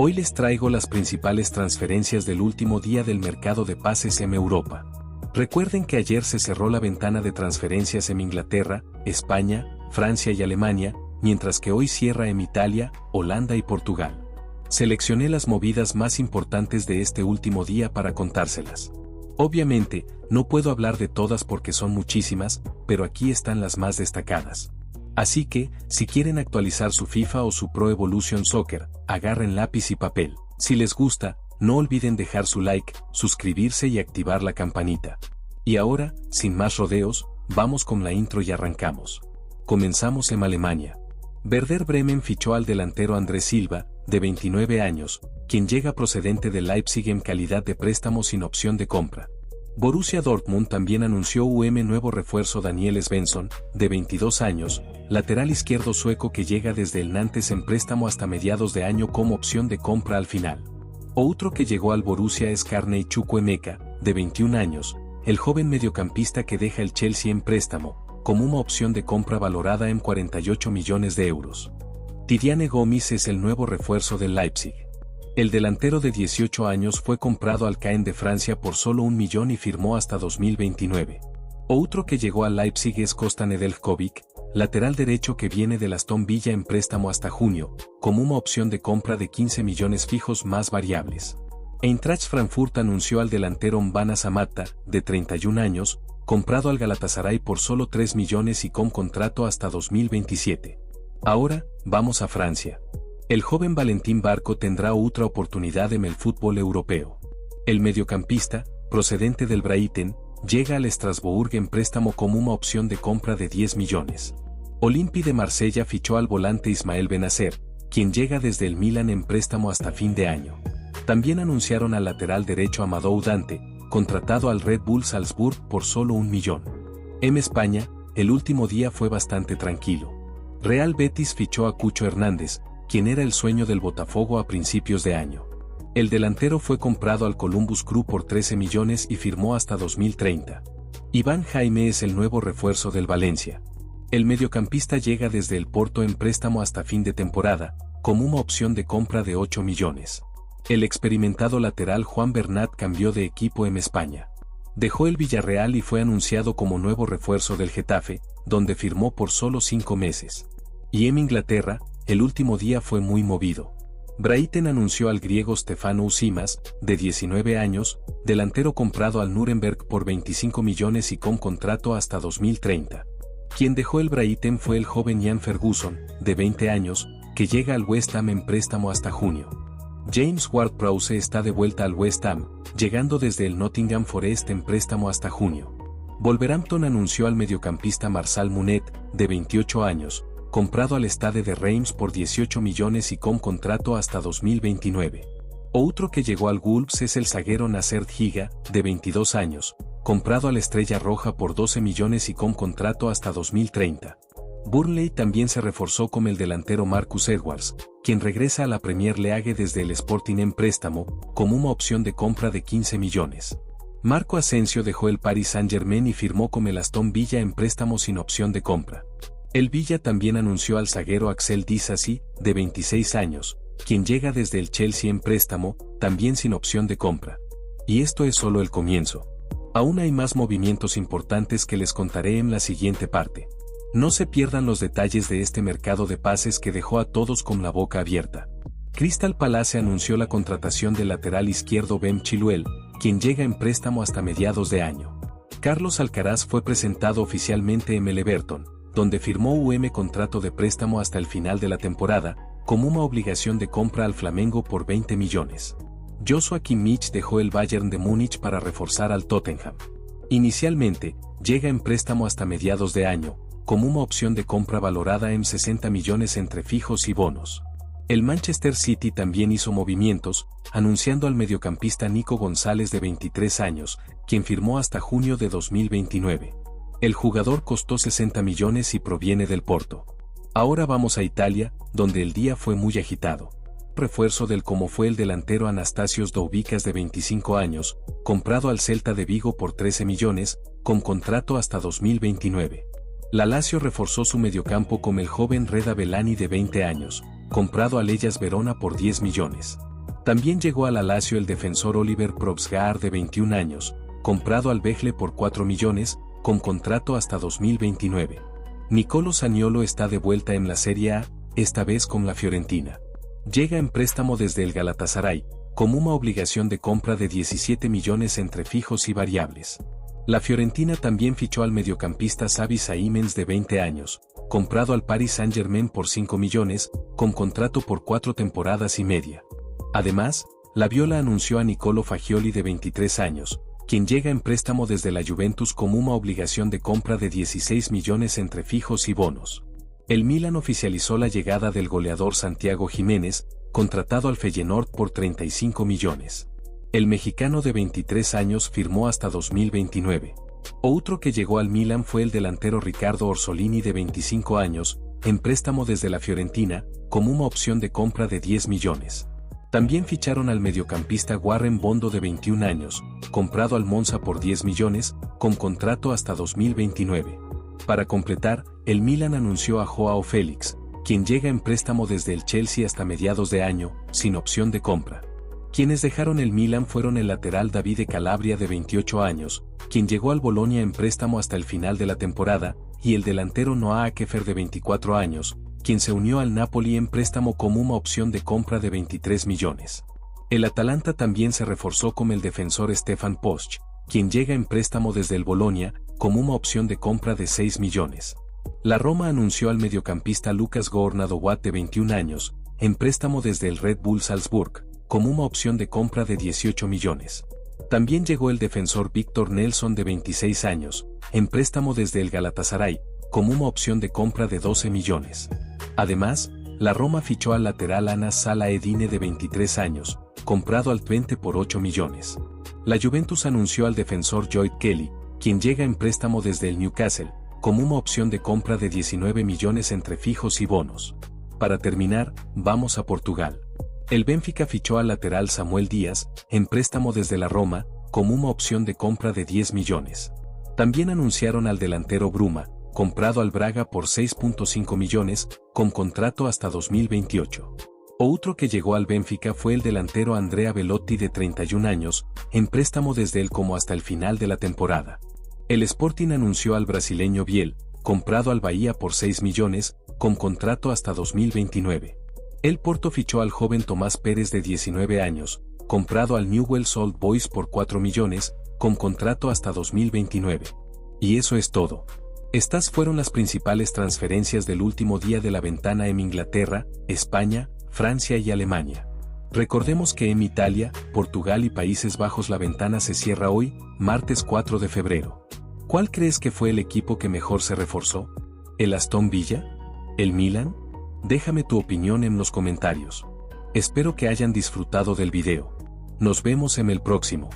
Hoy les traigo las principales transferencias del último día del mercado de pases en Europa. Recuerden que ayer se cerró la ventana de transferencias en Inglaterra, España, Francia y Alemania, mientras que hoy cierra en Italia, Holanda y Portugal. Seleccioné las movidas más importantes de este último día para contárselas. Obviamente, no puedo hablar de todas porque son muchísimas, pero aquí están las más destacadas. Así que, si quieren actualizar su FIFA o su Pro Evolution Soccer, agarren lápiz y papel. Si les gusta, no olviden dejar su like, suscribirse y activar la campanita. Y ahora, sin más rodeos, vamos con la intro y arrancamos. Comenzamos en Alemania. Werder Bremen fichó al delantero Andrés Silva, de 29 años, quien llega procedente de Leipzig en calidad de préstamo sin opción de compra. Borussia Dortmund también anunció nuevo refuerzo Daniel Svensson, de 22 años, lateral izquierdo sueco que llega desde el Nantes en préstamo hasta mediados de año como opción de compra al final. Otro que llegó al Borussia es Carney Chukwuemeka, de 21 años, el joven mediocampista que deja el Chelsea en préstamo, como una opción de compra valorada en 48 millones de euros. Tidiane Gomis es el nuevo refuerzo del Leipzig. El delantero de 18 años fue comprado al Caen de Francia por solo 1 millón y firmó hasta 2029. Otro que llegó al Leipzig es Kosta Nedeljkovic, lateral derecho que viene del Aston Villa en préstamo hasta junio, como una opción de compra de 15 millones fijos más variables. Eintracht Frankfurt anunció al delantero Mbana Samatta, de 31 años, comprado al Galatasaray por solo 3 millones y con contrato hasta 2027. Ahora, vamos a Francia. El joven Valentín Barco tendrá otra oportunidad en el fútbol europeo. El mediocampista, procedente del Brighton, llega al Strasbourg en préstamo como una opción de compra de 10 millones. Olympique de Marsella fichó al volante Ismael Benacer, quien llega desde el Milan en préstamo hasta fin de año. También anunciaron al lateral derecho Amadou Dante, contratado al Red Bull Salzburg por solo 1 millón. En España, el último día fue bastante tranquilo. Real Betis fichó a Cucho Hernández, quien era el sueño del Botafogo a principios de año. El delantero fue comprado al Columbus Crew por 13 millones y firmó hasta 2030. Iván Jaime es el nuevo refuerzo del Valencia. El mediocampista llega desde el Porto en préstamo hasta fin de temporada, como una opción de compra de 8 millones. El experimentado lateral Juan Bernat cambió de equipo en España. Dejó el Villarreal y fue anunciado como nuevo refuerzo del Getafe, donde firmó por solo 5 meses. Y en Inglaterra, el último día fue muy movido. Brighton anunció al griego Stefano Usimas, de 19 años, delantero comprado al Nuremberg por 25 millones y con contrato hasta 2030. Quien dejó el Brighton fue el joven Ian Ferguson, de 20 años, que llega al West Ham en préstamo hasta junio. James Ward-Prowse está de vuelta al West Ham, llegando desde el Nottingham Forest en préstamo hasta junio. Wolverhampton anunció al mediocampista Marcel Munet, de 28 años, comprado al Stade de Reims por 18 millones y con contrato hasta 2029. Otro que llegó al Wolves es el zaguero Nasser Higa, de 22 años, comprado al Estrella Roja por 12 millones y con contrato hasta 2030. Burnley también se reforzó con el delantero Marcus Edwards, quien regresa a la Premier League desde el Sporting en préstamo, como una opción de compra de 15 millones. Marco Asensio dejó el Paris Saint-Germain y firmó con el Aston Villa en préstamo sin opción de compra. El Villa también anunció al zaguero Axel Disasi, de 26 años, quien llega desde el Chelsea en préstamo, también sin opción de compra. Y esto es solo el comienzo. Aún hay más movimientos importantes que les contaré en la siguiente parte. No se pierdan los detalles de este mercado de pases que dejó a todos con la boca abierta. Crystal Palace anunció la contratación del lateral izquierdo Ben Chilwell, quien llega en préstamo hasta mediados de año. Carlos Alcaraz fue presentado oficialmente en el Everton, donde firmó contrato de préstamo hasta el final de la temporada, como una obligación de compra al Flamengo por 20 millones. Joshua Kimmich dejó el Bayern de Múnich para reforzar al Tottenham. Inicialmente, llega en préstamo hasta mediados de año, como una opción de compra valorada en 60 millones entre fijos y bonos. El Manchester City también hizo movimientos, anunciando al mediocampista Nico González de 23 años, quien firmó hasta junio de 2029. El jugador costó 60 millones y proviene del Porto. Ahora vamos a Italia, donde el día fue muy agitado. Refuerzo del como fue el delantero Anastasios Doubikas de 25 años, comprado al Celta de Vigo por 13 millones, con contrato hasta 2029. La Lazio reforzó su mediocampo con el joven Reda Bellani de 20 años, comprado al Hellas Verona por 10 millones. También llegó al Lazio el defensor Oliver Probsgaard de 21 años, comprado al Bechle por 4 millones, con contrato hasta 2029. Nicolo Zaniolo está de vuelta en la Serie A, esta vez con la Fiorentina. Llega en préstamo desde el Galatasaray, con una obligación de compra de 17 millones entre fijos y variables. La Fiorentina también fichó al mediocampista Xavi Simons de 20 años, comprado al Paris Saint-Germain por 5 millones, con contrato por 4 temporadas y media. Además, la Viola anunció a Nicolo Fagioli de 23 años, quien llega en préstamo desde la Juventus con una obligación de compra de 16 millones entre fijos y bonos. El Milan oficializó la llegada del goleador Santiago Jiménez, contratado al Feyenoord por 35 millones. El mexicano de 23 años firmó hasta 2029. Otro que llegó al Milan fue el delantero Riccardo Orsolini de 25 años, en préstamo desde la Fiorentina, con una opción de compra de 10 millones. También ficharon al mediocampista Warren Bondo de 21 años, comprado al Monza por 10 millones, con contrato hasta 2029. Para completar, el Milan anunció a Joao Félix, quien llega en préstamo desde el Chelsea hasta mediados de año, sin opción de compra. Quienes dejaron el Milan fueron el lateral Davide Calabria de 28 años, quien llegó al Bolonia en préstamo hasta el final de la temporada, y el delantero Noah Akefer de 24 años, quien se unió al Napoli en préstamo como una opción de compra de 23 millones. El Atalanta también se reforzó con el defensor Stefan Posch, quien llega en préstamo desde el Bolonia, como una opción de compra de 6 millones. La Roma anunció al mediocampista Lucas Goornadowat de 21 años, en préstamo desde el Red Bull Salzburg, como una opción de compra de 18 millones. También llegó el defensor Victor Nelson de 26 años, en préstamo desde el Galatasaray, como una opción de compra de 12 millones. Además, la Roma fichó al lateral Anas Salah-Eddine de 23 años, comprado al Twente por 8 millones. La Juventus anunció al defensor Lloyd Kelly, quien llega en préstamo desde el Newcastle, como una opción de compra de 19 millones entre fijos y bonos. Para terminar, vamos a Portugal. El Benfica fichó al lateral Samuel Díaz, en préstamo desde la Roma, como una opción de compra de 10 millones. También anunciaron al delantero Bruma, comprado al Braga por 6.5 millones, con contrato hasta 2028. Otro que llegó al Benfica fue el delantero Andrea Belotti de 31 años, en préstamo desde él como hasta el final de la temporada. El Sporting anunció al brasileño Biel, comprado al Bahía por 6 millones, con contrato hasta 2029. El Porto fichó al joven Tomás Pérez de 19 años, comprado al Newell's Old Boys por 4 millones, con contrato hasta 2029. Y eso es todo. Estas fueron las principales transferencias del último día de la ventana en Inglaterra, España, Francia y Alemania. Recordemos que en Italia, Portugal y Países Bajos la ventana se cierra hoy, martes 4 de febrero. ¿Cuál crees que fue el equipo que mejor se reforzó? ¿El Aston Villa? ¿El Milan? Déjame tu opinión en los comentarios. Espero que hayan disfrutado del video. Nos vemos en el próximo.